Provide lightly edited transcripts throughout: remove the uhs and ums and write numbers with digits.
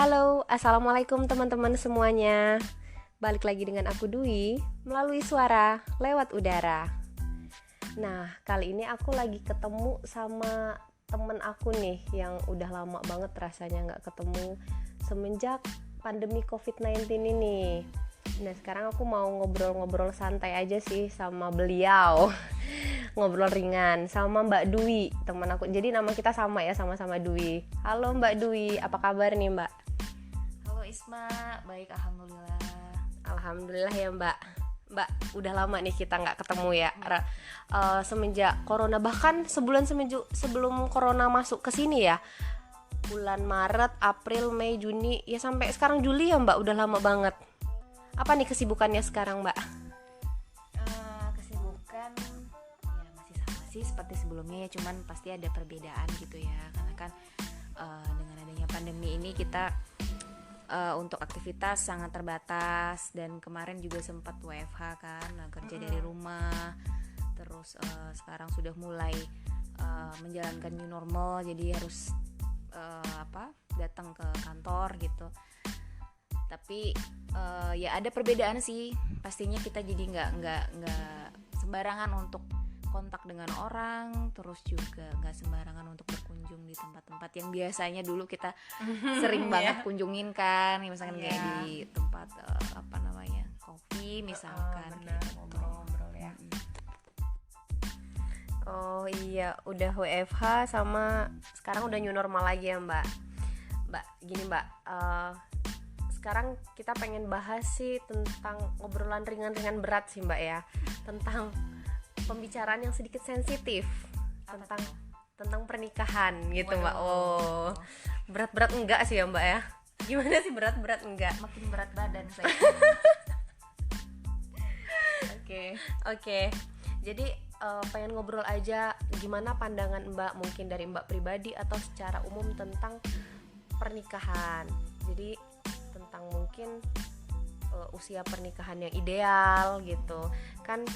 Halo, assalamualaikum teman-teman semuanya. Balik lagi dengan aku Dwi melalui suara lewat udara. Nah, kali ini aku lagi ketemu sama temen aku nih yang udah lama banget rasanya gak ketemu semenjak pandemi COVID-19 ini. Nah, sekarang aku mau ngobrol-ngobrol santai aja sih sama beliau. Ngobrol ringan sama Mbak Dwi, teman aku. Jadi nama kita sama ya, sama-sama Dwi. Halo Mbak Dwi, apa kabar nih Mbak? Halo Isma, baik alhamdulillah. Alhamdulillah ya Mbak. Mbak, udah lama nih kita nggak ketemu ya. Semenjak corona, bahkan sebulan sebelum corona masuk ke sini ya. Bulan Maret, April, Mei, Juni, ya sampai sekarang Juli ya Mbak, udah lama banget. Apa nih kesibukannya sekarang Mbak? Kesibukan ya masih sama sih seperti sebelumnya ya, cuman pasti ada perbedaan gitu ya. Karena kan dengan adanya pandemi ini kita untuk aktivitas sangat terbatas, dan kemarin juga sempat WFH kan, kerja dari rumah. Terus sekarang sudah mulai menjalankan new normal, jadi harus datang ke kantor gitu. Tapi ya ada perbedaan sih, pastinya kita jadi nggak sembarangan untuk kontak dengan orang, terus juga nggak sembarangan untuk berkunjung di tempat-tempat yang biasanya dulu kita sering banget kunjungin kan, misalkan kayak di tempat kopi misalkan, ngobrol-ngobrol ya. Oh iya, udah WFH sama sekarang udah new normal lagi ya Mbak. Mbak, gini Mbak, sekarang kita pengen bahas sih tentang obrolan ringan-ringan berat sih Mbak ya, tentang pembicaraan yang sedikit sensitif tentang pernikahan gitu Mbak. Oh, berat-berat enggak sih ya Mbak ya? Gimana sih berat-berat enggak? Makin berat badan saya. Oke. Jadi pengen ngobrol aja gimana pandangan Mbak, mungkin dari Mbak pribadi atau secara umum tentang pernikahan. Jadi tentang mungkin usia pernikahan yang ideal gitu. Kan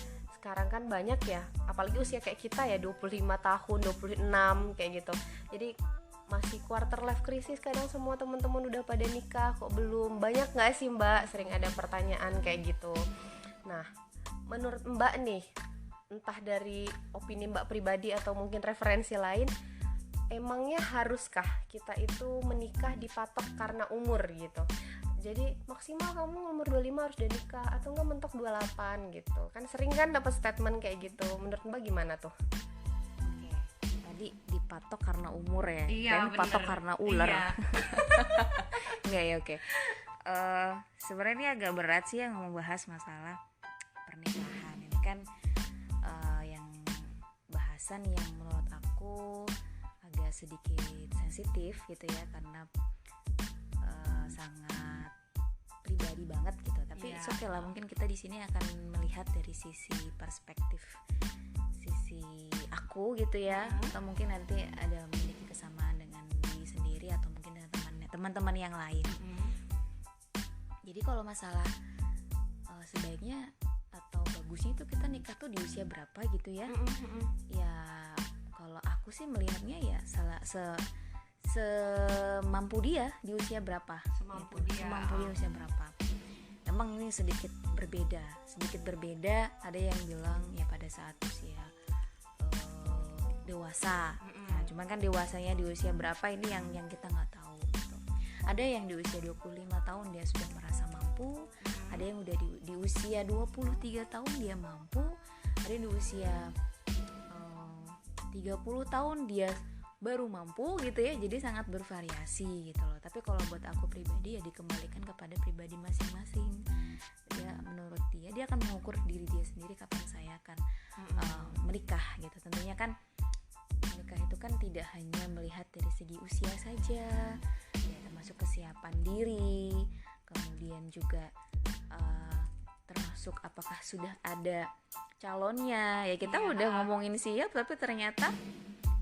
sekarang kan banyak ya, apalagi usia kayak kita ya 25 tahun, 26 kayak gitu. Jadi masih quarter life crisis, kadang semua teman-teman udah pada nikah kok belum. Banyak nggak sih Mbak, sering ada pertanyaan kayak gitu. Nah, menurut Mbak nih, entah dari opini Mbak pribadi atau mungkin referensi lain, emangnya haruskah kita itu menikah dipatok karena umur gitu? Jadi maksimal kamu umur 25 harus udah nikah, atau enggak mentok 28 gitu. Kan sering kan dapat statement kayak gitu. Menurut Mbak gimana tuh? Oke. Tadi dipatok karena umur ya. Iya, kan patok karena ular. Iya. Enggak ya, oke. Sebenarnya ini agak berat sih yang membahas masalah pernikahan. Ini kan yang bahasan yang menurut aku agak sedikit sensitif gitu ya, karena sangat pribadi banget gitu. Tapi oke lah, mungkin kita di sini akan melihat dari sisi perspektif sisi aku gitu ya, atau mungkin nanti ada memiliki kesamaan dengan diri sendiri atau mungkin dengan teman-teman yang lain. Jadi kalau masalah sebaiknya atau bagusnya itu kita nikah tuh di usia berapa gitu ya. Ya kalau aku sih melihatnya ya semampu dia di usia berapa, semampu dia usia berapa. Emang ini sedikit berbeda. Ada yang bilang ya pada saat usia dewasa. Nah, cuman kan dewasanya di usia berapa ini yang kita nggak tahu gitu. Ada yang di usia 25 tahun dia sudah merasa mampu, ada yang udah di usia 23 tahun dia mampu, ada yang di usia 30 tahun dia baru mampu gitu ya. Jadi sangat bervariasi gitu loh. Tapi kalau buat aku pribadi ya dikembalikan kepada pribadi masing-masing. Menurut dia akan mengukur diri dia sendiri kapan saya akan menikah gitu. Tentunya kan menikah itu kan tidak hanya melihat dari segi usia saja ya, termasuk kesiapan diri, kemudian juga termasuk apakah sudah ada calonnya ya. Kita udah ngomongin siap tapi ternyata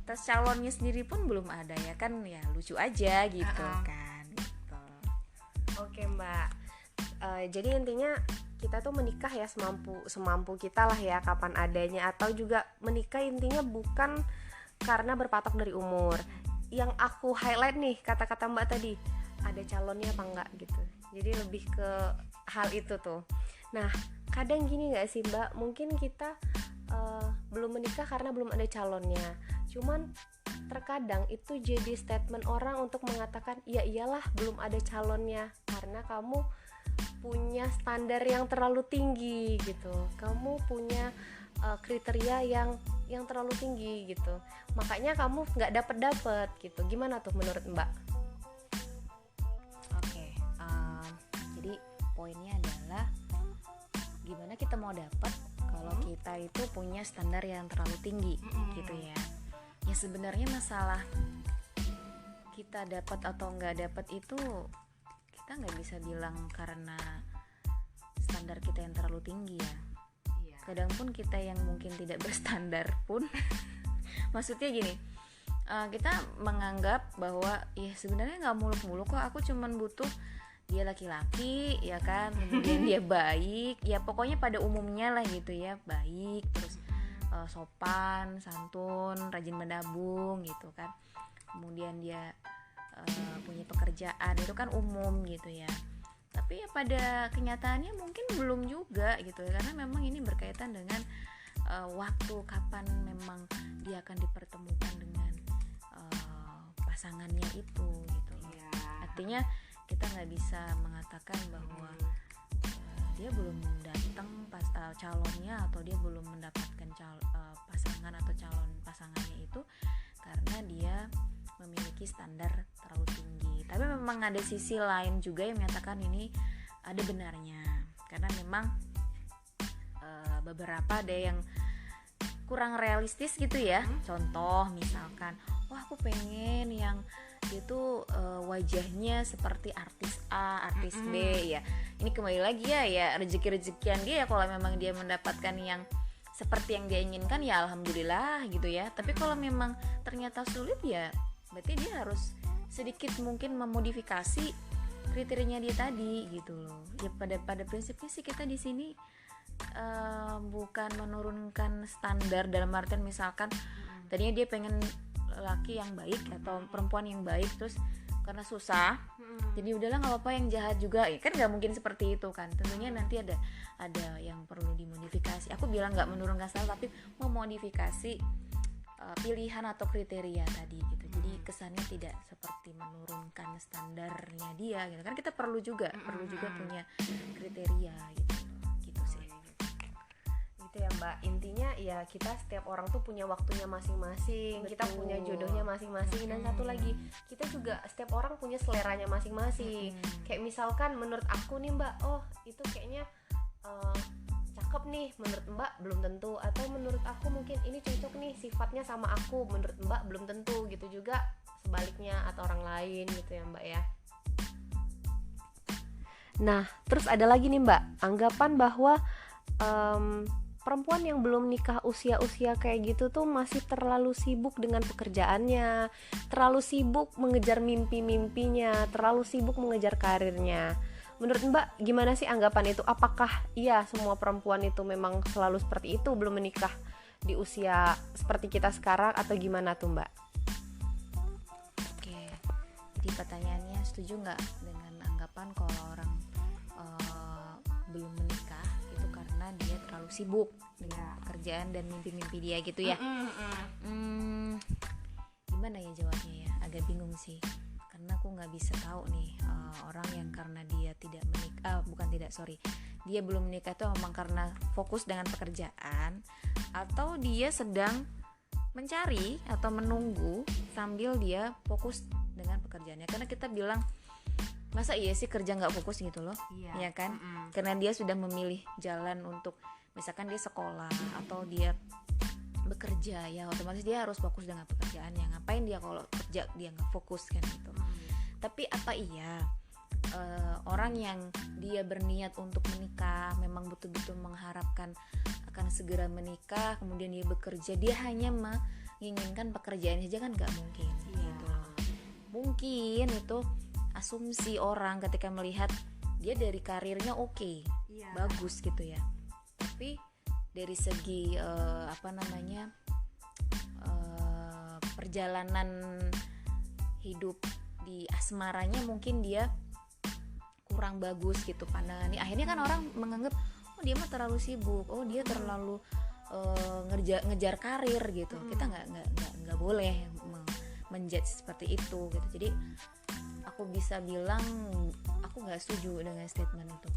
tes calonnya sendiri pun belum ada ya kan, ya lucu aja gitu kan gitu. Oke Mbak, jadi intinya kita tuh menikah ya semampu kita lah ya, kapan adanya. Atau juga menikah intinya bukan karena berpatok dari umur. Yang aku highlight nih kata-kata Mbak tadi, ada calonnya apa enggak gitu. Jadi lebih ke hal itu tuh. Nah, kadang gini nggak sih Mbak, mungkin kita belum menikah karena belum ada calonnya. Cuman terkadang itu jadi statement orang untuk mengatakan ya iyalah belum ada calonnya karena kamu punya standar yang terlalu tinggi gitu. Kamu punya kriteria yang terlalu tinggi gitu. Makanya kamu nggak dapet gitu. Gimana tuh menurut Mbak? Oke, jadi poinnya adalah gimana kita mau dapat kalau kita itu punya standar yang terlalu tinggi gitu ya. Ya sebenarnya masalah kita dapat atau nggak dapat itu kita nggak bisa bilang karena standar kita yang terlalu tinggi ya. Kadang pun kita yang mungkin tidak berstandar pun maksudnya gini, kita menganggap bahwa ya sebenarnya nggak muluk-muluk kok, aku cuman butuh dia laki-laki ya kan, kemudian dia baik, ya pokoknya pada umumnya lah gitu ya, baik, terus sopan, santun, rajin menabung gitu kan, kemudian dia punya pekerjaan, itu kan umum gitu ya. Tapi ya pada kenyataannya mungkin belum juga gitu, karena memang ini berkaitan dengan waktu kapan memang dia akan dipertemukan dengan pasangannya itu gitu loh. Artinya kita nggak bisa mengatakan bahwa dia belum datang pas calonnya, atau dia belum mendapatkan pasangan atau calon pasangannya itu karena dia memiliki standar terlalu tinggi. Tapi memang ada sisi lain juga yang menyatakan ini ada benarnya, karena memang beberapa ada yang kurang realistis gitu ya. Contoh misalkan, wah aku pengen yang itu wajahnya seperti artis A, artis B ya. Ini kembali lagi ya rezeki-rezekian dia ya, kalau memang dia mendapatkan yang seperti yang dia inginkan ya alhamdulillah gitu ya. Tapi kalau memang ternyata sulit ya berarti dia harus sedikit mungkin memodifikasi kriterianya dia tadi gitu loh. Ya pada prinsipnya sih kita di sini bukan menurunkan standar dalam artian misalkan tadinya dia pengen laki yang baik atau perempuan yang baik, terus karena susah jadi udahlah nggak apa-apa yang jahat juga ya, kan nggak mungkin seperti itu kan. Tentunya nanti ada yang perlu dimodifikasi. Aku bilang nggak menurunkan standar tapi memodifikasi pilihan atau kriteria tadi gitu. Jadi kesannya tidak seperti menurunkan standarnya dia gitu kan. Kita perlu juga punya kriteria gitu sih. Gitu ya Mbak, intinya ya kita setiap orang tuh punya waktunya masing-masing. Betul. Kita punya jodohnya masing-masing. Dan satu lagi, kita juga setiap orang punya seleranya masing-masing. Kayak misalkan menurut aku nih Mbak, oh itu kayaknya cakep nih, menurut Mbak belum tentu. Atau menurut aku mungkin ini cocok nih, sifatnya sama aku, menurut Mbak belum tentu. Gitu juga sebaliknya, atau orang lain gitu ya Mbak ya. Nah terus ada lagi nih Mbak, anggapan bahwa perempuan yang belum nikah usia-usia kayak gitu tuh masih terlalu sibuk dengan pekerjaannya, terlalu sibuk mengejar mimpi-mimpinya, terlalu sibuk mengejar karirnya. Menurut Mbak gimana sih anggapan itu? Apakah iya semua perempuan itu memang selalu seperti itu, belum menikah di usia seperti kita sekarang, atau gimana tuh Mbak? Oke, jadi pertanyaannya, setuju nggak dengan anggapan kalau orang belum menikah itu karena dia terlalu sibuk dengan pekerjaan dan mimpi-mimpi dia gitu ya? Gimana ya jawabnya ya? Agak bingung sih, karena aku nggak bisa tahu nih orang yang karena dia tidak menikah, dia belum menikah itu memang karena fokus dengan pekerjaan, atau dia sedang mencari atau menunggu sambil dia fokus dengan pekerjaannya. Karena kita bilang masa iya sih kerja nggak fokus gitu loh, ya kan? Karena dia sudah memilih jalan untuk misalkan dia sekolah atau dia bekerja, ya otomatis dia harus fokus dengan pekerjaannya. Ngapain dia kalau kerja dia nggak fokus kan gitu. Tapi apa iya orang yang dia berniat untuk menikah, memang betul-betul mengharapkan akan segera menikah, kemudian dia bekerja, dia hanya menginginkan pekerjaan saja kan nggak mungkin gitu loh. Mungkin itu asumsi orang ketika melihat dia dari karirnya oke, bagus gitu ya. Tapi dari segi perjalanan hidup di asmaranya mungkin dia kurang bagus gitu pandangannya. Akhirnya kan orang menganggap oh dia mah terlalu sibuk, oh dia terlalu ngejar karir gitu. Kita nggak boleh menjudge seperti itu gitu. Jadi aku bisa bilang aku nggak setuju dengan statement itu.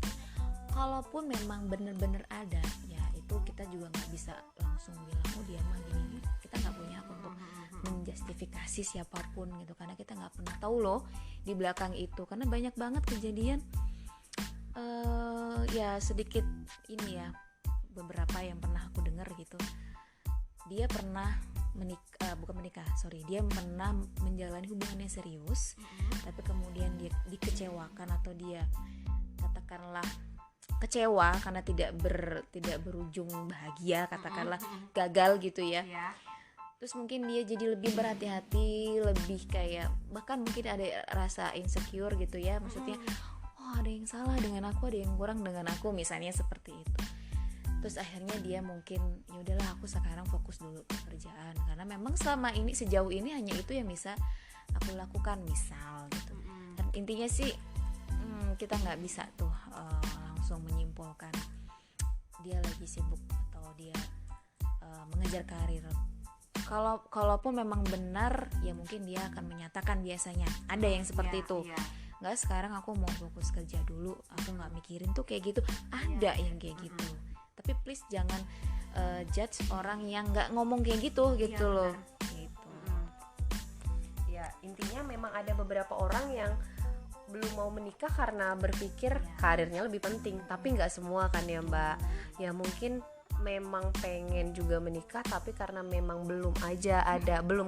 Kalaupun memang benar-benar ada, ya itu kita juga nggak bisa langsung bilang oh dia mah gini. Kita nggak punya hak untuk menjustifikasi siapapun gitu, karena kita nggak pernah tahu loh di belakang itu. Karena banyak banget kejadian ya sedikit ini ya, beberapa yang pernah aku dengar gitu, dia pernah dia pernah menjalani hubungannya serius, tapi kemudian dia dikecewakan atau dia katakanlah kecewa karena tidak berujung bahagia, katakanlah gagal gitu ya. Terus mungkin dia jadi lebih berhati-hati, lebih kayak bahkan mungkin ada rasa insecure gitu ya, maksudnya oh ada yang salah dengan aku, ada yang kurang dengan aku, misalnya seperti itu. Terus akhirnya dia mungkin ya udahlah aku sekarang fokus dulu ke kerjaan, karena memang selama ini sejauh ini hanya itu yang bisa aku lakukan misal gitu. Dan intinya sih kita nggak bisa tuh langsung menyimpulkan dia lagi sibuk atau dia mengejar karir. Kalaupun memang benar ya mungkin dia akan menyatakan, biasanya ada yang seperti itu. Nggak, sekarang aku mau fokus kerja dulu, aku nggak mikirin tuh kayak gitu. Ada yang kayak gitu. Tapi please jangan judge orang yang nggak ngomong kayak gitu loh. Gitu. Ya intinya memang ada beberapa orang yang belum mau menikah karena berpikir karirnya lebih penting, tapi nggak semua kan ya Mbak. Ya mungkin memang pengen juga menikah, tapi karena memang belum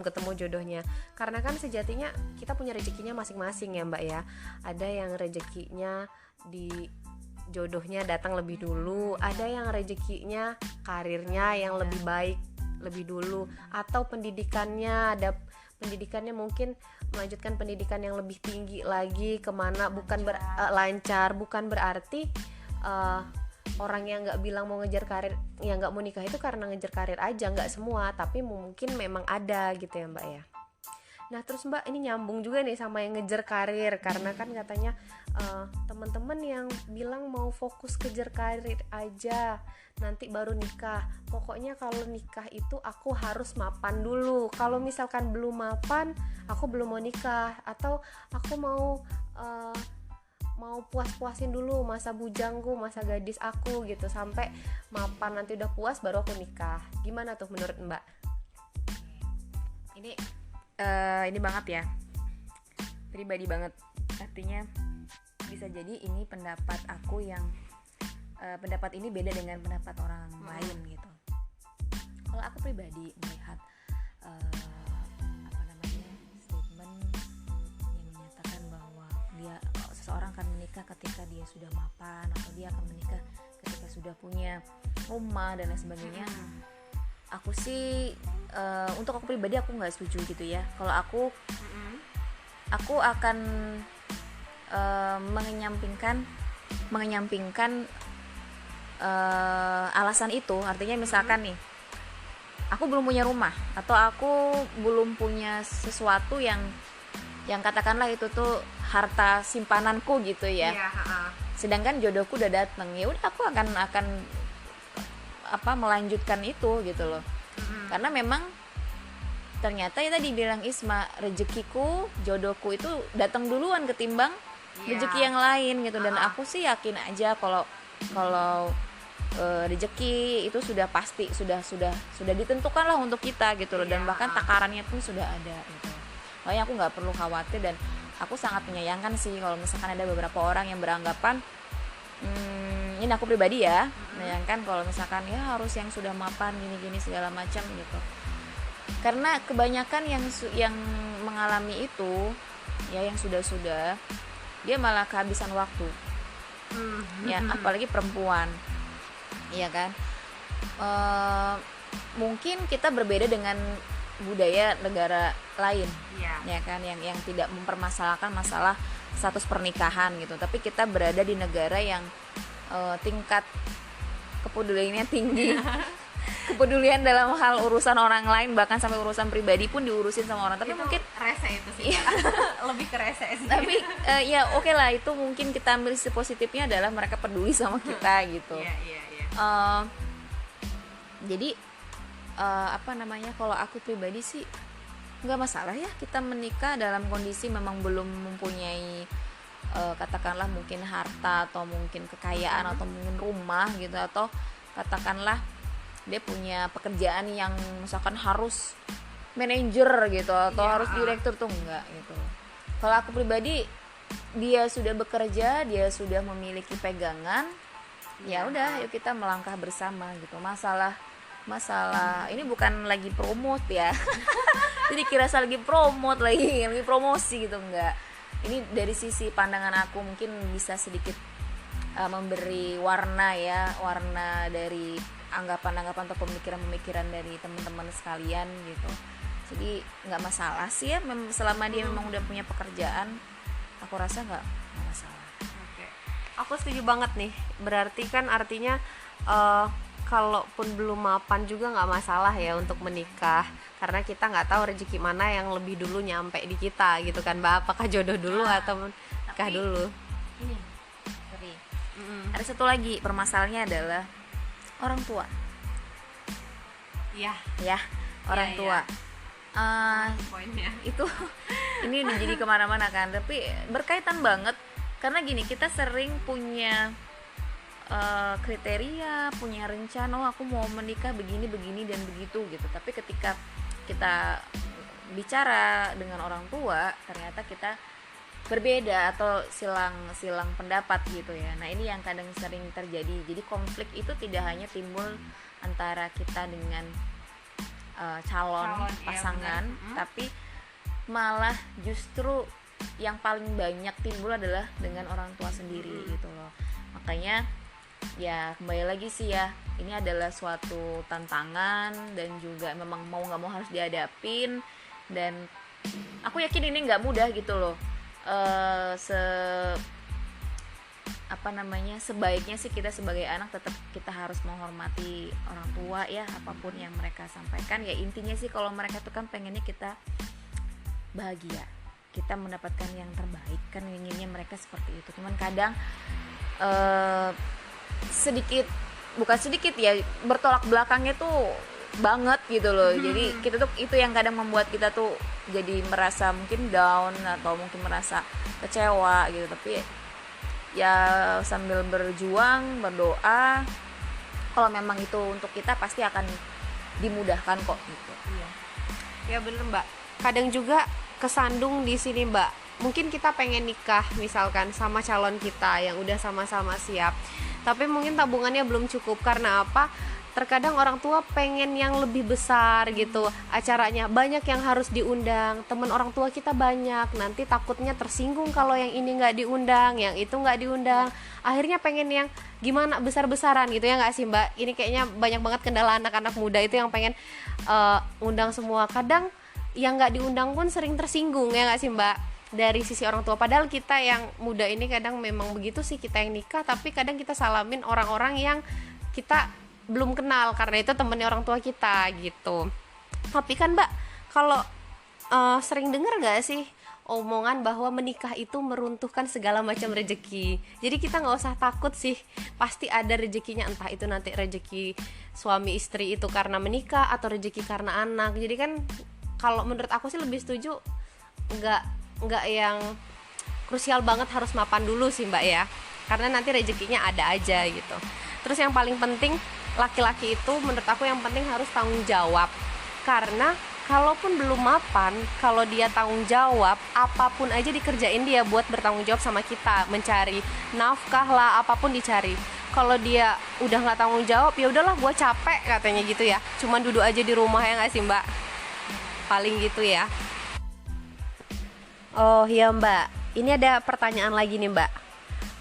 ketemu jodohnya. Karena kan sejatinya kita punya rezekinya masing-masing ya Mbak ya. Ada yang rezekinya di jodohnya datang lebih dulu, ada yang rezekinya karirnya yang lebih baik lebih dulu, atau pendidikannya mungkin melanjutkan pendidikan yang lebih tinggi lagi kemana, lancar. Bukan berarti orang yang nggak bilang mau ngejar karir, yang nggak mau nikah itu karena ngejar karir aja, nggak semua, tapi mungkin memang ada gitu ya Mbak ya. Nah terus Mbak, ini nyambung juga nih sama yang ngejar karir, karena kan katanya teman-teman yang bilang mau fokus kejar karir aja nanti baru nikah. Pokoknya kalau nikah itu aku harus mapan dulu, kalau misalkan belum mapan aku belum mau nikah, atau aku mau puas-puasin dulu masa bujangku, masa gadis aku gitu, sampai mapan, nanti udah puas baru aku nikah. Gimana tuh menurut Mbak? Ini banget ya, pribadi banget. Artinya bisa jadi ini pendapat aku yang pendapat ini beda dengan pendapat orang lain gitu. Kalau aku pribadi melihat statement yang menyatakan bahwa seseorang akan menikah ketika dia sudah mapan, atau dia akan menikah ketika sudah punya rumah dan lain sebagainya. Aku sih untuk aku pribadi aku nggak setuju gitu ya. Kalau aku akan mengenyampingkan alasan itu. Artinya misalkan nih, aku belum punya rumah, atau aku belum punya sesuatu yang katakanlah itu tuh harta simpananku gitu ya. Sedangkan jodohku udah dateng, ya udah aku akan melanjutkan itu gitu loh. Karena memang ternyata ya tadi bilang Isma, rezekiku, jodohku itu datang duluan ketimbang rezeki yang lain gitu. Dan aku sih yakin aja kalau rezeki itu sudah pasti sudah ditentukan lah untuk kita gitu loh. Dan bahkan takarannya pun sudah ada gitu. Makanya aku nggak perlu khawatir, dan aku sangat menyayangkan sih kalau misalkan ada beberapa orang yang beranggapan ini aku pribadi ya, menyayangkan kalau misalkan ya harus yang sudah mapan gini-gini segala macam gitu. Karena kebanyakan yang mengalami itu ya, yang sudah dia malah kehabisan waktu. Ya apalagi perempuan, ya kan. Mungkin kita berbeda dengan budaya negara lain, ya kan, yang tidak mempermasalahkan masalah status pernikahan gitu. Tapi kita berada di negara yang tingkat kepeduliannya tinggi kepedulian dalam hal urusan orang lain, bahkan sampai urusan pribadi pun diurusin sama orang. Tapi itu mungkin rese itu sih lebih ke rese sih. Tapi ya oke lah, itu mungkin kita ambil sisi positifnya adalah mereka peduli sama kita gitu. Jadi apa namanya, kalau aku pribadi sih nggak masalah ya kita menikah dalam kondisi memang belum mempunyai katakanlah mungkin harta atau mungkin kekayaan atau mungkin rumah gitu, atau katakanlah dia punya pekerjaan yang misalkan harus manajer gitu atau harus direktur, tuh enggak gitu. Kalau aku pribadi, dia sudah bekerja, dia sudah memiliki pegangan, ya udah yuk kita melangkah bersama gitu. Masalah ini bukan lagi promote ya. Jadi kira saya lagi promote lagi promosi gitu, enggak. Ini dari sisi pandangan aku mungkin bisa sedikit memberi warna dari anggapan-anggapan atau pemikiran-pemikiran dari teman-teman sekalian gitu. Jadi nggak masalah sih ya, selama dia memang udah punya pekerjaan, aku rasa nggak masalah. Oke. Aku setuju banget nih. Berarti kan artinya kalaupun belum mapan juga nggak masalah ya untuk menikah, karena kita nggak tahu rezeki mana yang lebih dulu nyampe di kita gitu kan Mbak. Apakah jodoh dulu atau nikah dulu? Ini ada satu lagi permasalahannya adalah orang tua. Orang tua. Poinnya Itu ini udah jadi kemana-mana kan, tapi berkaitan banget karena gini, kita sering punya kriteria, punya rencana, aku mau menikah begini dan begitu gitu. Tapi ketika kita bicara dengan orang tua, ternyata kita berbeda atau silang pendapat gitu ya. Nah ini yang kadang sering terjadi. Jadi konflik itu tidak hanya timbul antara kita dengan calon pasangan, tapi malah justru yang paling banyak timbul adalah dengan orang tua sendiri gitu loh. Makanya ya kembali lagi sih ya, ini adalah suatu tantangan dan juga memang mau nggak mau harus dihadapin, dan aku yakin ini nggak mudah gitu loh. Sebaiknya sih kita sebagai anak tetap kita harus menghormati orang tua ya, apapun yang mereka sampaikan. Ya intinya sih kalau mereka tuh kan pengennya kita bahagia, kita mendapatkan yang terbaik, kan inginnya mereka seperti itu. Cuman kadang bukan sedikit ya, bertolak belakangnya tuh banget gitu loh. Jadi kita tuh itu yang kadang membuat kita tuh jadi merasa mungkin down atau mungkin merasa kecewa gitu. Tapi ya sambil berjuang, berdoa, kalau memang itu untuk kita pasti akan dimudahkan kok gitu. Ya bener Mbak. Kadang juga kesandung di sini Mbak. Mungkin kita pengen nikah misalkan sama calon kita yang udah sama-sama siap, tapi mungkin tabungannya belum cukup. Karena apa? Terkadang orang tua pengen yang lebih besar gitu, acaranya banyak yang harus diundang, teman orang tua kita banyak, nanti takutnya tersinggung kalau yang ini nggak diundang, yang itu nggak diundang. Akhirnya pengen yang gimana besar-besaran gitu ya nggak sih Mbak? Ini kayaknya banyak banget kendala anak-anak muda itu yang pengen undang semua. Kadang yang nggak diundang pun sering tersinggung ya nggak sih Mbak? Dari sisi orang tua, padahal kita yang muda ini kadang memang begitu sih, kita yang nikah tapi kadang kita salamin orang-orang yang kita belum kenal karena itu temennya orang tua kita gitu. Tapi kan Mbak, kalau sering dengar gak sih omongan bahwa menikah itu meruntuhkan segala macam rezeki. Jadi kita nggak usah takut sih, pasti ada rezekinya, entah itu nanti rezeki suami istri itu karena menikah atau rezeki karena anak. Jadi kan kalau menurut aku sih lebih setuju nggak yang krusial banget harus mapan dulu sih Mbak ya, karena nanti rezekinya ada aja gitu. Terus yang paling penting, laki-laki itu menurut aku yang penting harus tanggung jawab. Karena kalaupun belum mapan, kalau dia tanggung jawab, apapun aja dikerjain dia buat bertanggung jawab sama kita, mencari nafkah lah, apapun dicari. Kalau dia udah nggak tanggung jawab, ya udahlah gue capek katanya gitu ya, cuman duduk aja di rumah ya nggak sih Mbak? Paling gitu ya. Oh iya Mbak, ini ada pertanyaan lagi nih Mbak.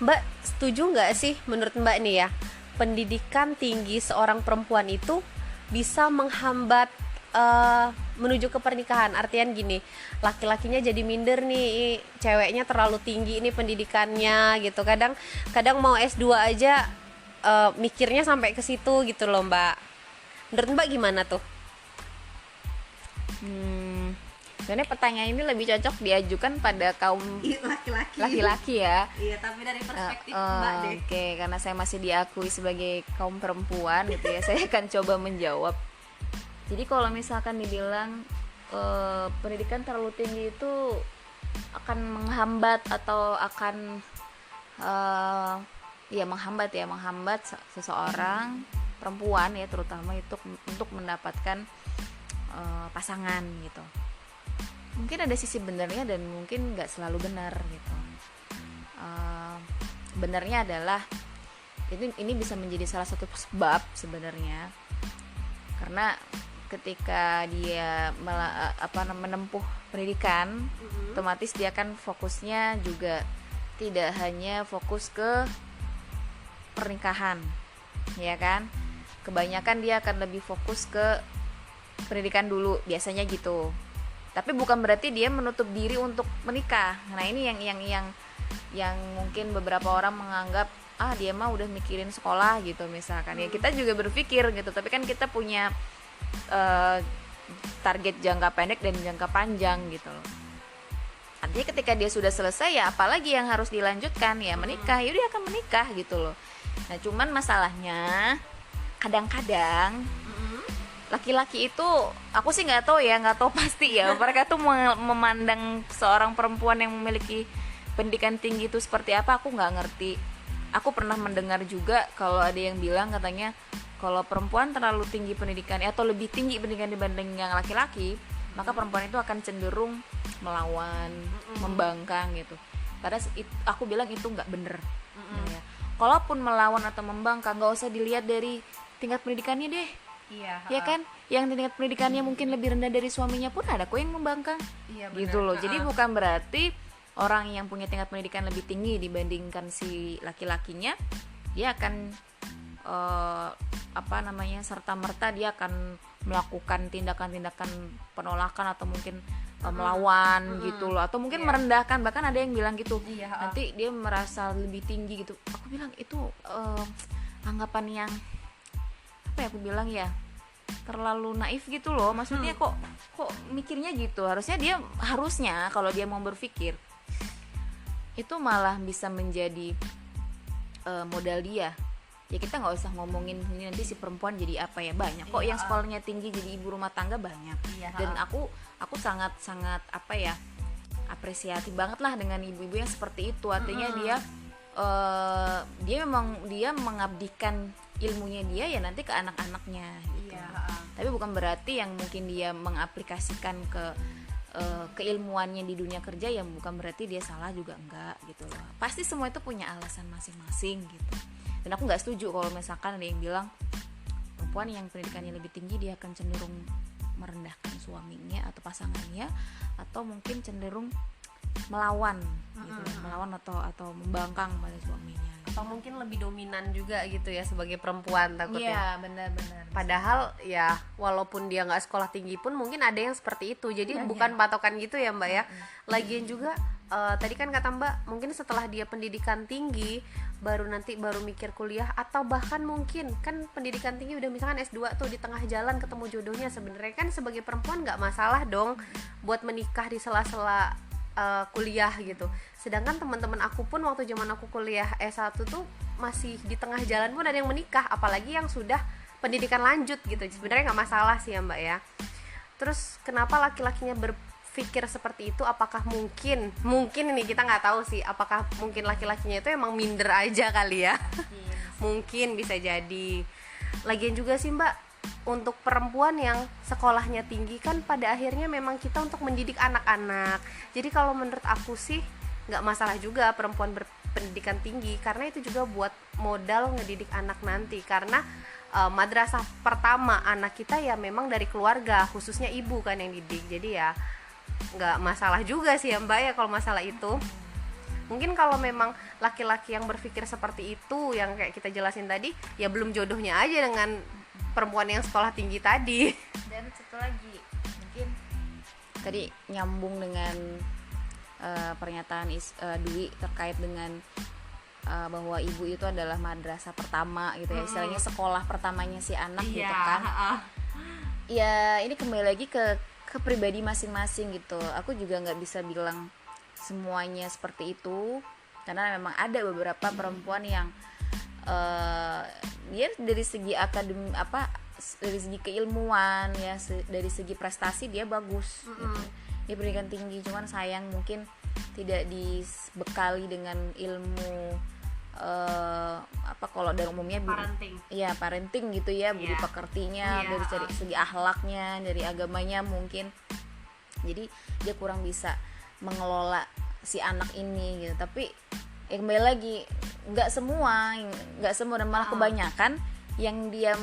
Mbak setuju nggak sih menurut Mbak nih ya, pendidikan tinggi seorang perempuan itu bisa menghambat menuju ke pernikahan? Artian gini, laki-lakinya jadi minder nih, ceweknya terlalu tinggi ini pendidikannya gitu. Kadang mau S2 aja mikirnya sampai ke situ gitu loh Mbak. Menurut Mbak gimana tuh? Sebenarnya pertanyaan ini lebih cocok diajukan pada kaum laki-laki ya. Iya, tapi dari perspektif Mbak deh. Oke, karena saya masih diakui sebagai kaum perempuan gitu ya, saya akan coba menjawab. Jadi kalau misalkan dibilang pendidikan terlalu tinggi itu akan menghambat atau akan menghambat seseorang perempuan ya, terutama itu untuk mendapatkan pasangan gitu. Mungkin ada sisi benarnya dan mungkin nggak selalu benar gitu. Benarnya adalah ini bisa menjadi salah satu sebab sebenarnya, karena ketika dia menempuh pendidikan, otomatis dia kan fokusnya juga tidak hanya fokus ke pernikahan, ya kan? Kebanyakan dia akan lebih fokus ke pendidikan dulu, biasanya gitu. Tapi bukan berarti dia menutup diri untuk menikah. Nah, ini yang mungkin beberapa orang menganggap dia mah udah mikirin sekolah gitu misalkan. Ya kita juga berpikir gitu, tapi kan kita punya target jangka pendek dan jangka panjang gitu loh. Artinya ketika dia sudah selesai ya apalagi yang harus dilanjutkan, ya menikah, ya dia akan menikah gitu loh. Nah, cuman masalahnya kadang-kadang laki-laki itu, aku sih nggak tahu pasti ya, mereka tuh memandang seorang perempuan yang memiliki pendidikan tinggi itu seperti apa, aku nggak ngerti. Aku pernah mendengar juga kalau ada yang bilang katanya kalau perempuan terlalu tinggi pendidikannya atau lebih tinggi pendidikan dibanding yang laki-laki, maka perempuan itu akan cenderung melawan, membangkang gitu. Padahal aku bilang itu nggak bener. Ya. Kalaupun melawan atau membangkang, nggak usah dilihat dari tingkat pendidikannya deh. Iya, ya kan, yang tingkat pendidikannya mungkin lebih rendah dari suaminya pun ada kok yang membangkang. Iya, gitu loh. Jadi bukan berarti orang yang punya tingkat pendidikan lebih tinggi dibandingkan si laki-lakinya dia akan serta-merta dia akan melakukan tindakan-tindakan penolakan atau mungkin melawan gitu loh, atau mungkin merendahkan, bahkan ada yang bilang gitu. Nanti dia merasa lebih tinggi gitu. Aku bilang itu anggapan yang aku bilang ya terlalu naif gitu loh. Maksudnya kok mikirnya gitu. Harusnya kalau dia mau berpikir itu malah bisa menjadi modal dia. Ya kita nggak usah ngomongin ini nanti si perempuan jadi apa ya, banyak kok yang sekolahnya tinggi jadi ibu rumah tangga banyak. Dan aku sangat apresiatif banget lah dengan ibu-ibu yang seperti itu. Artinya dia mengabdikan ilmunya dia ya nanti ke anak-anaknya gitu. Tapi bukan berarti yang mungkin dia mengaplikasikan ke keilmuannya di dunia kerja ya bukan berarti dia salah juga, enggak gitu loh. Pasti semua itu punya alasan masing-masing gitu. Dan aku nggak setuju kalau misalkan ada yang bilang perempuan yang pendidikannya lebih tinggi dia akan cenderung merendahkan suaminya atau pasangannya, atau mungkin cenderung melawan gitu, melawan atau membangkang pada suaminya. Atau mungkin lebih dominan juga gitu ya sebagai perempuan takutnya. Iya, benar-benar. Padahal ya walaupun dia nggak sekolah tinggi pun mungkin ada yang seperti itu. Jadi bukan patokan gitu ya Mbak ya. Lagian juga tadi kan kata Mbak mungkin setelah dia pendidikan tinggi baru mikir kuliah, atau bahkan mungkin kan pendidikan tinggi udah misalkan S2 tuh di tengah jalan ketemu jodohnya. Sebenarnya kan sebagai perempuan nggak masalah dong buat menikah di sela-sela kuliah gitu. Sedangkan teman-teman aku pun waktu zaman aku kuliah S1 tuh masih di tengah jalan pun ada yang menikah, apalagi yang sudah pendidikan lanjut gitu. Sebenarnya nggak masalah sih ya Mbak ya. Terus kenapa laki-lakinya berpikir seperti itu? Apakah mungkin ini kita nggak tahu sih, apakah mungkin laki-lakinya itu emang minder aja kali ya? Mungkin bisa jadi. Lagian juga sih Mbak, untuk perempuan yang sekolahnya tinggi kan pada akhirnya memang kita untuk mendidik anak-anak. Jadi kalau menurut aku sih nggak masalah juga perempuan berpendidikan tinggi, karena itu juga buat modal ngedidik anak nanti. Karena madrasah pertama anak kita ya memang dari keluarga, khususnya ibu kan yang didik. Jadi ya nggak masalah juga sih ya Mbak ya kalau masalah itu. Mungkin kalau memang laki-laki yang berpikir seperti itu yang kayak kita jelasin tadi, ya belum jodohnya aja dengan perempuan yang sekolah tinggi tadi. Dan satu lagi mungkin tadi nyambung dengan pernyataan Dwi terkait dengan bahwa ibu itu adalah madrasah pertama gitu ya, istilahnya sekolah pertamanya si anak gitu kan. Ya ini kembali lagi ke pribadi masing-masing gitu. Aku juga nggak bisa bilang semuanya seperti itu, karena memang ada beberapa perempuan yang dia dari segi akademi dari segi keilmuan ya, dari segi prestasi dia bagus gitu, dia pendidikan tinggi, cuman sayang mungkin tidak dibekali dengan ilmu kalau dari umumnya parenting gitu ya, budi pekertinya, dari segi akhlaknya, dari agamanya mungkin, jadi dia kurang bisa mengelola si anak ini gitu. Tapi ya kembali lagi, nggak semua dan malah kebanyakan yang dia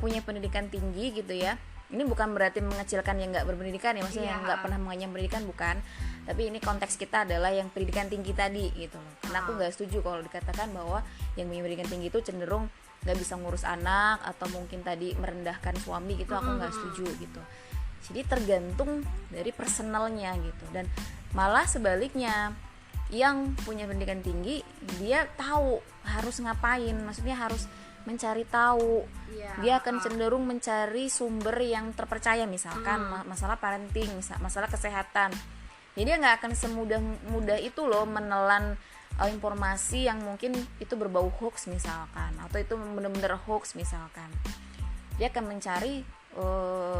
punya pendidikan tinggi gitu ya. Ini bukan berarti mengecilkan yang nggak berpendidikan ya, maksudnya yang nggak pernah mengenyam pendidikan, bukan. Tapi ini konteks kita adalah yang pendidikan tinggi tadi gitu loh. Karena aku nggak setuju kalau dikatakan bahwa yang punya pendidikan tinggi itu cenderung nggak bisa ngurus anak atau mungkin tadi merendahkan suami gitu. Aku nggak setuju gitu. Jadi tergantung dari personalnya gitu. Dan malah sebaliknya, yang punya pendidikan tinggi dia tahu harus ngapain, maksudnya harus mencari tahu. Dia akan cenderung mencari sumber yang terpercaya, misalkan masalah parenting, masalah kesehatan. Jadi dia nggak akan semudah itu loh menelan informasi yang mungkin itu berbau hoax misalkan, atau itu benar-benar hoax misalkan. Dia akan mencari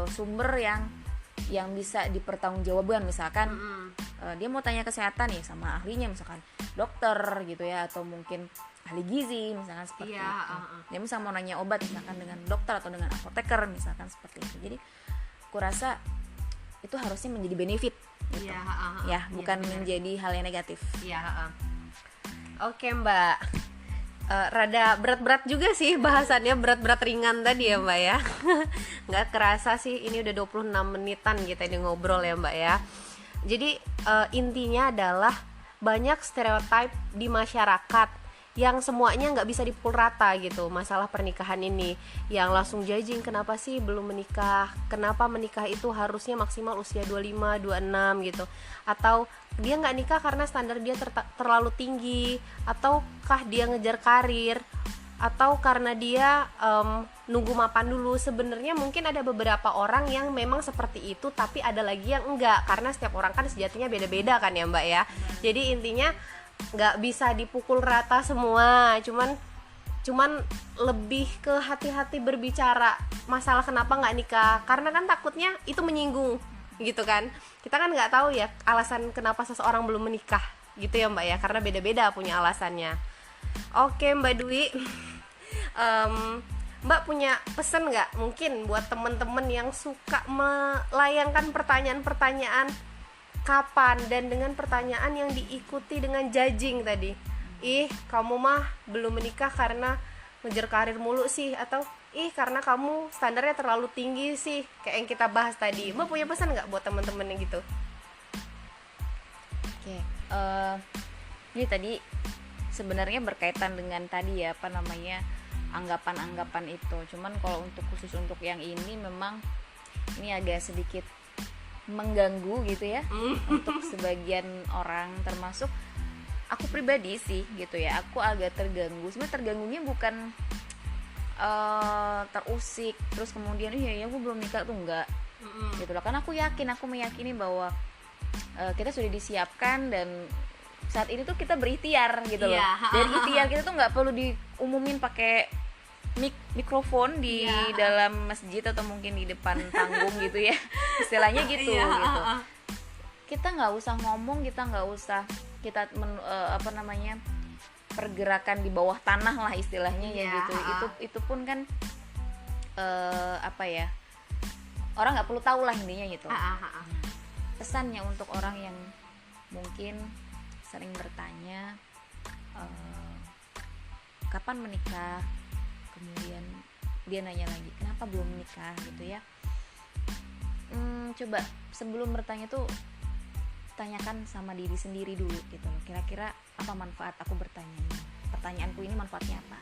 sumber yang bisa dipertanggungjawabkan, misalkan dia mau tanya kesehatan ya sama ahlinya, misalkan dokter gitu ya, atau mungkin ahli gizi misalkan seperti itu. Dia misalkan mau nanya obat misalkan dengan dokter atau dengan apoteker misalkan seperti itu. Jadi aku rasa itu harusnya menjadi benefit gitu. Ya, bukan menjadi hal yang negatif. Oke Mbak, rada berat-berat juga sih bahasannya, berat-berat ringan tadi ya Mbak ya. Nggak kerasa sih ini udah 26 menitan kita ini ngobrol ya Mbak ya. Jadi intinya adalah banyak stereotip di masyarakat yang semuanya nggak bisa dipukul rata gitu, masalah pernikahan ini. Yang langsung judging, kenapa sih belum menikah, kenapa menikah itu harusnya maksimal usia 25, 26 gitu, atau dia nggak nikah karena standar dia terlalu tinggi, ataukah dia ngejar karir, atau karena dia nunggu mapan dulu. Sebenarnya mungkin ada beberapa orang yang memang seperti itu, tapi ada lagi yang enggak, karena setiap orang kan sejatinya beda-beda kan ya Mbak ya. Jadi intinya nggak bisa dipukul rata semua, cuman lebih ke hati-hati berbicara masalah kenapa nggak nikah, karena kan takutnya itu menyinggung gitu kan. Kita kan nggak tahu ya alasan kenapa seseorang belum menikah gitu ya Mbak ya, karena beda-beda punya alasannya. Oke Mbak Dwi, Mbak punya pesan nggak mungkin buat temen-temen yang suka melayangkan pertanyaan-pertanyaan kapan, dan dengan pertanyaan yang diikuti dengan judging tadi, kamu mah belum menikah karena ngejar karir mulu sih, atau karena kamu standarnya terlalu tinggi sih, kayak yang kita bahas tadi. Mbak punya pesan nggak buat teman-teman yang gitu? Oke, ini tadi sebenarnya berkaitan dengan tadi ya, anggapan-anggapan itu. Cuman kalau khusus untuk yang ini memang ini agak sedikit mengganggu gitu ya untuk sebagian orang, termasuk aku pribadi sih gitu ya. Aku agak terganggu. Sebenarnya terganggunya bukan terusik terus kemudian aku belum nikah tuh, enggak gitu loh. Karena aku meyakini bahwa kita sudah disiapkan, dan saat ini tuh kita berikhtiar gitu loh. Dari ikhtiar kita tuh nggak perlu diumumin pakai mikrofon di dalam masjid atau mungkin di depan panggung gitu ya, istilahnya gitu. Gitu. Kita nggak usah ngomong, kita pergerakan di bawah tanah lah istilahnya ya gitu. Itu pun kan orang nggak perlu tahu lah intinya gitu. Pesannya untuk orang yang mungkin sering bertanya kapan menikah, kemudian dia nanya lagi kenapa belum menikah gitu ya. Coba sebelum bertanya tuh tanyakan sama diri sendiri dulu gitu loh, kira-kira apa manfaat aku bertanya ini, pertanyaanku ini manfaatnya apa.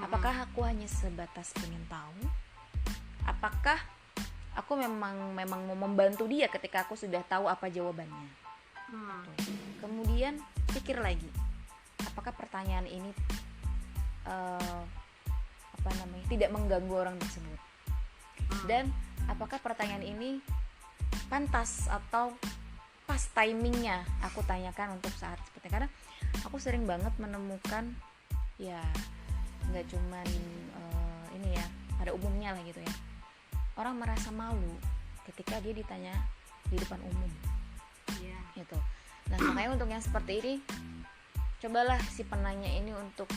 Apakah aku hanya sebatas pengen tahu, apakah aku memang mau membantu dia ketika aku sudah tahu apa jawabannya. Kemudian pikir lagi, apakah pertanyaan ini tidak mengganggu orang tersebut, dan apakah pertanyaan ini pantas atau pas timingnya aku tanyakan untuk saat seperti. Karena aku sering banget menemukan ya nggak cuman ini ya, pada umumnya lah gitu ya, orang merasa malu ketika dia ditanya di depan umum gitu. Nah makanya untuk yang seperti ini, cobalah si penanya ini untuk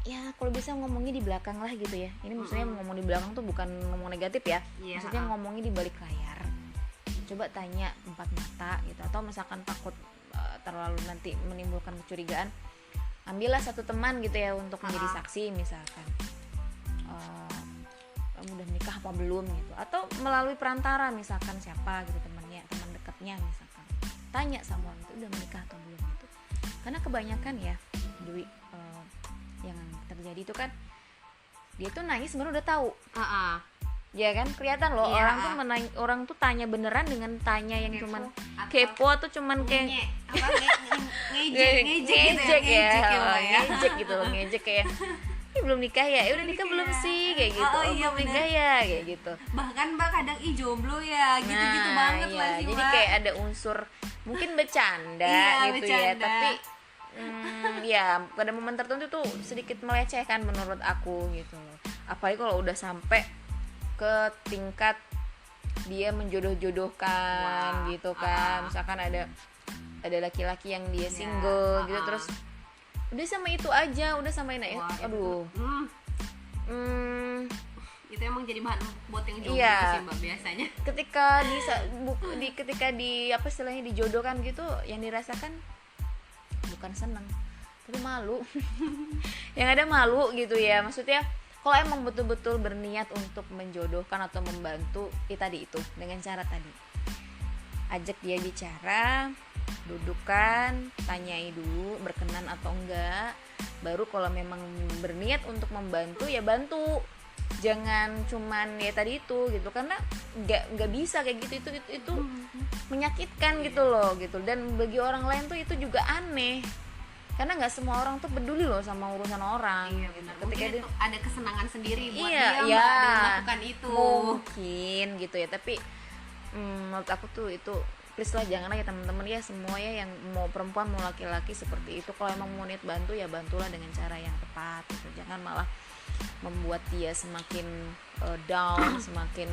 ya kalau bisa ngomongnya di belakang lah gitu ya. Ini maksudnya ngomong di belakang tuh bukan ngomong negatif ya, maksudnya ngomongnya di balik layar. Coba tanya empat mata gitu, atau misalkan takut terlalu nanti menimbulkan kecurigaan, ambillah satu teman gitu ya untuk menjadi saksi, misalkan udah menikah apa belum gitu, atau melalui perantara misalkan siapa gitu temannya, teman dekatnya misalkan, tanya sama orang itu udah menikah atau belum gitu. Karena kebanyakan ya Dwi, yang terjadi itu kan dia tuh nangis sebenarnya udah tahu, ya kan kelihatan loh, orang tuh tanya beneran dengan tanya yang kepo, cuman kepo atau cuman kayak ngejek gitu loh, ngejek kayak belum nikah ya, udah nikah belum sih kayak gitu, belum nikah ya kayak gitu. Bahkan Mbak kadang jomblo ya, gitu-gitu banget lah sih. Jadi kayak ada unsur mungkin bercanda gitu ya, tapi ya pada momen tertentu tuh sedikit melecehkan menurut aku gitu loh. Apalagi kalau udah sampai ke tingkat dia menjodoh-jodohkan gitu kan. Misalkan ada laki-laki yang dia single gitu, terus udah sama itu aja, udah sama ini, aduh. Itu emang jadi bahan buat yang jomblo sih Mbak biasanya. Ketika di apa istilahnya dijodohkan gitu, yang dirasakan bukan seneng tapi malu. Yang ada malu gitu ya. Maksudnya kalau emang betul-betul berniat untuk menjodohkan atau membantu, tadi itu dengan cara tadi, ajak dia bicara, dudukkan, tanyai dulu berkenan atau enggak, baru kalau memang berniat untuk membantu ya bantu. Jangan cuman ya tadi itu gitu, karena nggak bisa kayak gitu, itu menyakitkan gitu loh gitu. Dan bagi orang lain tuh itu juga aneh, karena nggak semua orang tuh peduli loh sama urusan orang. Gitu. Ketika dia ada kesenangan sendiri buat dia dengan melakukan itu mungkin gitu ya. Tapi menurut aku tuh itu please lah, jangan ya teman-teman ya, semua ya yang mau perempuan mau laki-laki seperti itu, kalau emang mau niat bantu ya bantulah dengan cara yang tepat gitu. Jangan malah membuat dia semakin down, semakin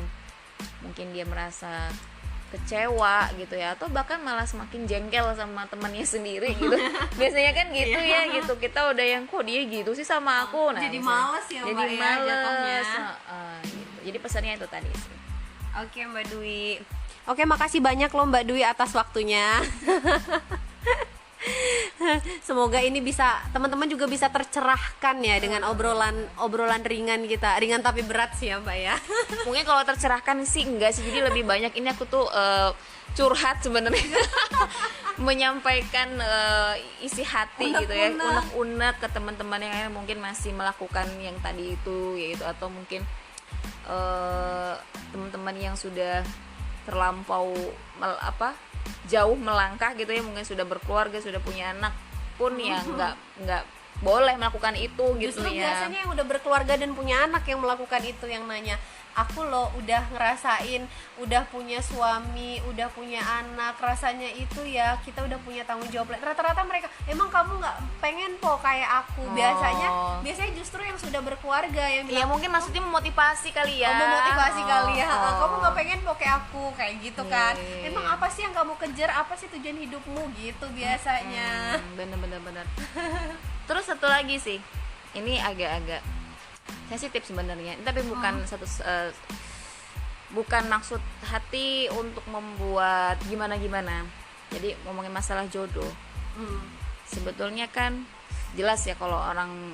mungkin dia merasa kecewa gitu ya, atau bahkan malah semakin jengkel sama temannya sendiri gitu. Biasanya kan gitu ya gitu, kita udah yang kok dia gitu sih sama aku, nah jadi males ya Mbak, jadi males gitu. Jadi pesannya itu tadi sih. Oke Mbak Dwi. Oke, makasih banyak loh Mbak Dwi atas waktunya. Semoga ini bisa, teman-teman juga bisa tercerahkan ya dengan obrolan ringan kita, ringan tapi berat sih ya Mbak ya. Mungkin kalau tercerahkan sih enggak sih, jadi lebih banyak ini aku tuh curhat sebenarnya. Menyampaikan isi hati gitu ya, unek-unek ke teman-teman yang mungkin masih melakukan yang tadi itu yaitu, atau mungkin teman-teman yang sudah terlampau jauh melangkah gitu ya, mungkin sudah berkeluarga, sudah punya anak pun ya nggak boleh melakukan itu gitu. Justru ya biasanya yang udah berkeluarga dan punya anak yang melakukan itu, yang nanya, aku loh udah ngerasain, udah punya suami, udah punya anak, rasanya itu ya, kita udah punya tanggung jawab. Rata-rata mereka, emang kamu nggak pengen kok kayak aku? Biasanya justru yang sudah berkeluarga yang bilang, ya mungkin maksudnya memotivasi kali ya. Kamu nggak pengen kok kayak aku, kayak gitu kan. Emang apa sih yang kamu kejar, apa sih tujuan hidupmu gitu biasanya. Bener. Terus satu lagi sih, ini agak-agak sensitif sebenarnya, tapi bukan bukan maksud hati untuk membuat gimana. Jadi ngomongin masalah jodoh, sebetulnya kan jelas ya kalau orang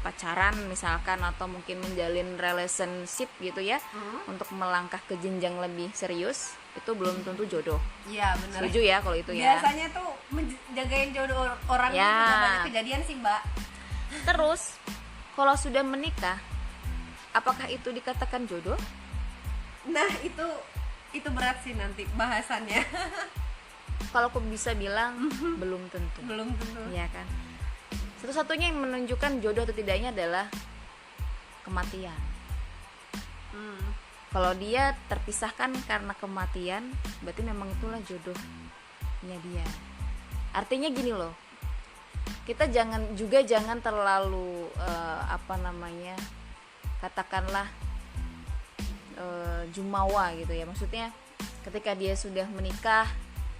pacaran misalkan atau mungkin menjalin relationship gitu ya, untuk melangkah ke jenjang lebih serius itu belum tentu jodoh. Iya benar. Setuju ya kalau itu ya. Biasanya tuh menjagain jodoh orang itu juga banyak kejadian sih Mbak. Terus kalau sudah menikah, apakah itu dikatakan jodoh? Nah itu berat sih nanti bahasannya. Kalau aku bisa bilang belum tentu. Belum tentu. Iya kan. Satu-satunya yang menunjukkan jodoh atau tidaknya adalah kematian. Kalau dia terpisahkan karena kematian, berarti memang itulah jodohnya dia. Artinya gini loh, kita jangan terlalu katakanlah jumawa gitu ya. Maksudnya ketika dia sudah menikah,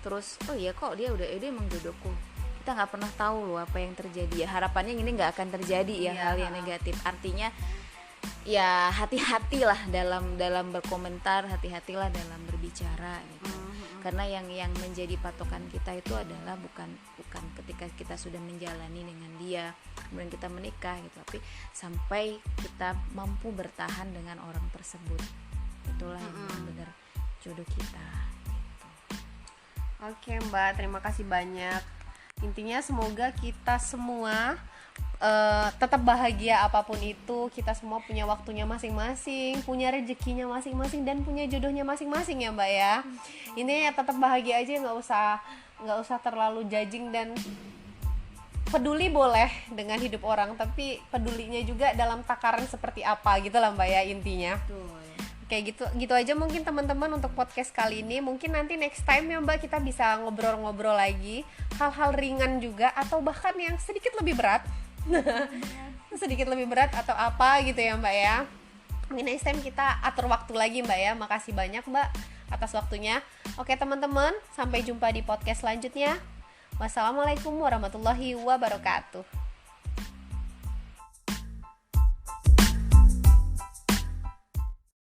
terus oh iya kok dia emang jodohku. Kita nggak pernah tahu loh apa yang terjadi ya. Harapannya ini nggak akan terjadi ya hal yang negatif. Artinya ya hati-hatilah dalam berkomentar, hati-hatilah dalam berbicara gitu. Karena yang menjadi patokan kita itu adalah bukan ketika kita sudah menjalani dengan dia kemudian kita menikah gitu, tapi sampai kita mampu bertahan dengan orang tersebut. Itulah yang benar jodoh kita gitu. Oke Mbak, terima kasih banyak. Intinya semoga kita semua tetap bahagia apapun itu. Kita semua punya waktunya masing-masing, punya rezekinya masing-masing, dan punya jodohnya masing-masing ya Mbak ya. Ini ya tetap bahagia aja, nggak usah terlalu judging, dan peduli boleh dengan hidup orang, tapi pedulinya juga dalam takaran seperti apa gitu lah Mbak ya intinya. Kayak gitu aja mungkin teman-teman untuk podcast kali ini. Mungkin nanti next time ya Mbak kita bisa ngobrol-ngobrol lagi hal-hal ringan juga, atau bahkan yang sedikit lebih berat atau apa gitu ya Mbak ya. Mungkin next time kita atur waktu lagi Mbak ya. Makasih banyak Mbak atas waktunya. Oke teman-teman, sampai jumpa di podcast selanjutnya. Wassalamualaikum warahmatullahi wabarakatuh.